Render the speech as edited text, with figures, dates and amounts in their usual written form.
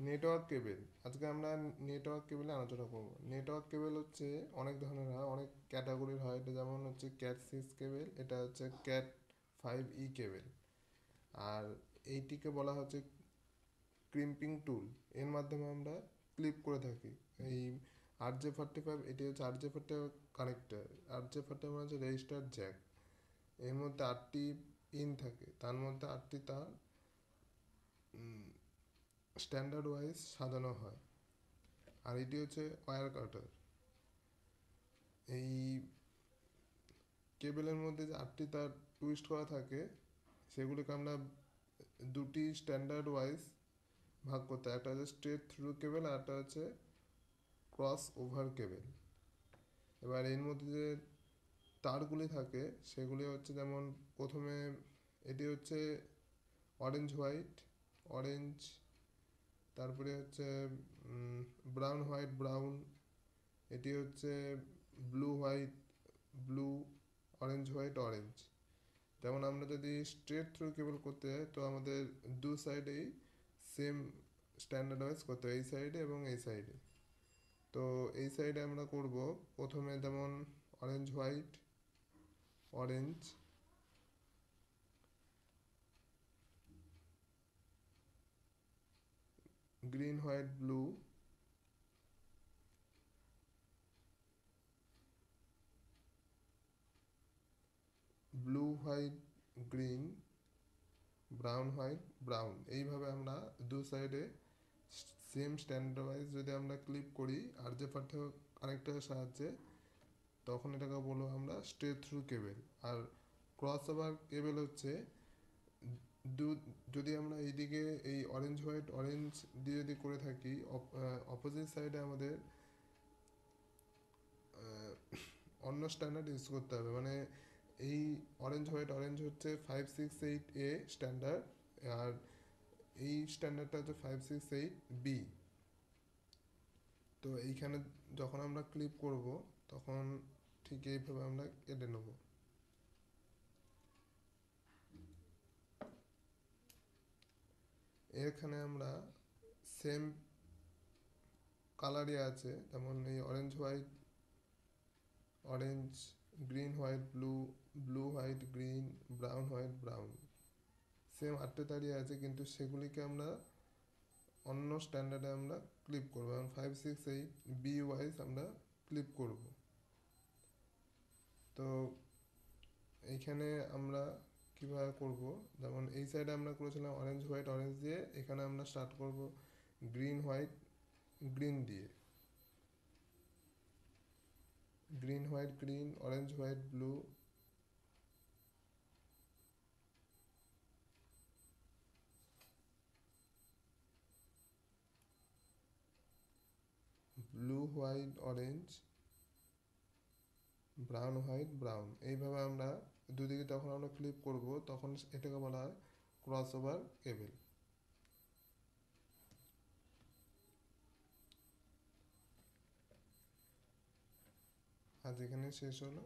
Network cable. আজকে আমরা network কেবেলে আলোচনা করব। নেটওয়ার্ক কেবেল হচ্ছে অনেক ধরনের হয়, অনেক ক্যাটাগরির হয়। এটা যেমন হচ্ছে ক্যাট সিক্স কেবেল, এটা হচ্ছে ক্যাট 5E কেবেল। আর এইটিকে বলা হচ্ছে ক্রিম্পিং টুল। এর মাধ্যমে আমরা ক্লিপ করে থাকি। এই RJ45, এটি হচ্ছে RJ45 কানেক্টর। RJ45 মানে হচ্ছে রেজিস্টার জ্যাক। এর মধ্যে 8টি পিন থাকে, তার মধ্যে 8টি তার স্ট্যান্ডার্ড ওয়াইজ সাজানো হয়। আর এটি হচ্ছে ওয়্যার কাটার। এই কেবেলের মধ্যে যে 8টি তার টুইস্ট করা থাকে, সেগুলিকে আমরা দুটি স্ট্যান্ডার্ড ওয়াইজ ভাগ করতে হয়। একটা হচ্ছে স্ট্রেট থ্রু কেবেল, আর একটা হচ্ছে ক্রস ওভার কেবেল। এবার এর মধ্যে যে তারগুলি থাকে সেগুলি হচ্ছে, যেমন প্রথমে এটি হচ্ছে অরেঞ্জ হোয়াইট, অরেঞ্জ, তারপরে হচ্ছে ব্রাউন হোয়াইট ব্রাউন, এটি হচ্ছে blue white blue, orange white orange. যেমন আমরা যদি স্ট্রেট থ্রু কেবল করতে হয়, তো আমাদের দু সাইডেই সেম স্ট্যান্ডার্ড ওয়াইজ করতে হয়, এই সাইডে এবং এই সাইডে। তো এই সাইডে আমরা করব প্রথমে যেমন orange white orange, green white blue, blue white green, brown white brown. এইভাবে আমরা দু সাইডে সেম স্ট্যান্ডার্ড ওয়াইজ যদি আমরা ক্লিপ করি RJ45 কানেক্টরের সাহায্যে, তখন এটাকে বলবো আমরা স্ট্রেট থ্রু কেবেল। আর ক্রস ওভার কেবেল হচ্ছে দু যদি আমরা এইদিকে এই অরেঞ্জ হোয়াইট অরেঞ্জ দিয়ে যদি করে থাকি, অপোজিট সাইডে আমাদের অন্য স্ট্যান্ডার্ড ইউজ করতে হবে। মানে এই অরেঞ্জ হোয়াইট অরেঞ্জ হচ্ছে 568A স্ট্যান্ডার্ড, আর এই স্ট্যান্ডার্ডটা হচ্ছে 568B। তো এইখানে যখন আমরা ক্লিপ করব, তখন ঠিক এইভাবে আমরা কেটে নেব। এখানে আমরা সেম কালারই আছে, যেমন এই orange white orange, green white blue, blue white green, brown white brown, same 8টে দাঁড়িয়ে আছে, কিন্তু সেগুলিকে আমরা অন্য স্ট্যান্ডার্ডে আমরা ক্লিপ করবো এবং 568B ওয়াইজ আমরা ক্লিপ করব। তো এইখানে আমরা কীভাবে করব, যেমন এই সাইডে আমরা করেছিলাম অরেঞ্জ হোয়াইট অরেঞ্জ দিয়ে, এখানে আমরা স্টার্ট করব গ্রিন হোয়াইট গ্রিন দিয়ে, green white green, orange white blue, blue white orange, brown white brown. এইভাবে আমরা দুদিকে যখন আমরা ক্লিপ করব, তখন এটাকে বলা হয় ক্রস ওভার কেবেল। আজ এখানে শেষ হলো।